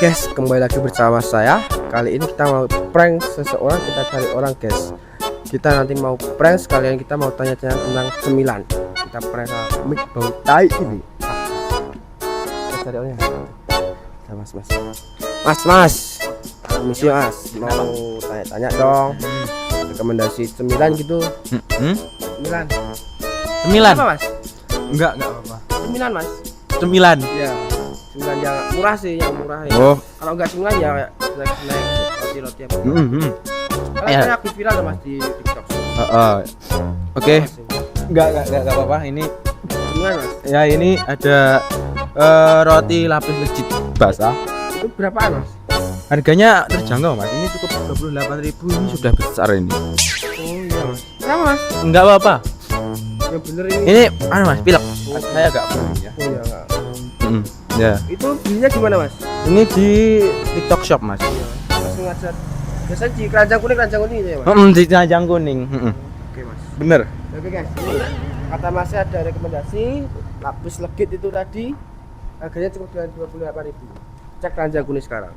Guys, kembali lagi bersama saya. Kali ini kita mau prank seseorang, kita cari orang guys. Kita nanti mau prank sekalian kita mau tanya-tanya tentang cemilan. Kita prank mik bau tai ini. Kita cari orangnya. Mas. Permisi mas, mau tanya-tanya dong. Rekomendasi cemilan gitu. Cemilan. Apa mas? Enggak apa-apa. Cemilan mas. Cemilan. Ya. Cemilan yang murah sih, yang murah ya. Oh. Kalau enggak cemilan ya kayak snack roti-roti apa. Kalau Ya. saya aktif viral mas di TikTok. Oke. Enggak apa-apa. Ini Cemilan mas. ya ini ada roti lapis legit basah. Itu berapaan mas? Harganya terjangkau mas. Ini cukup 28.000. Ini sudah besar ini. Oh iya mas. Berapa mas? Enggak apa-apa. Yang bener ini. Ini mas pilek. Saya agak beli ya. Oh iya enggak. Ya. Itu belinya gimana mas? Ini di TikTok Shop mas. Langsung aja. Biasanya di keranjang kuning itu ya mas. Di Keranjang Kuning. Oke mas. Bener. Oke guys. Ini kata masnya ada rekomendasi lapis legit itu tadi harganya cukup dengan 28.000. Cek keranjang kuning sekarang.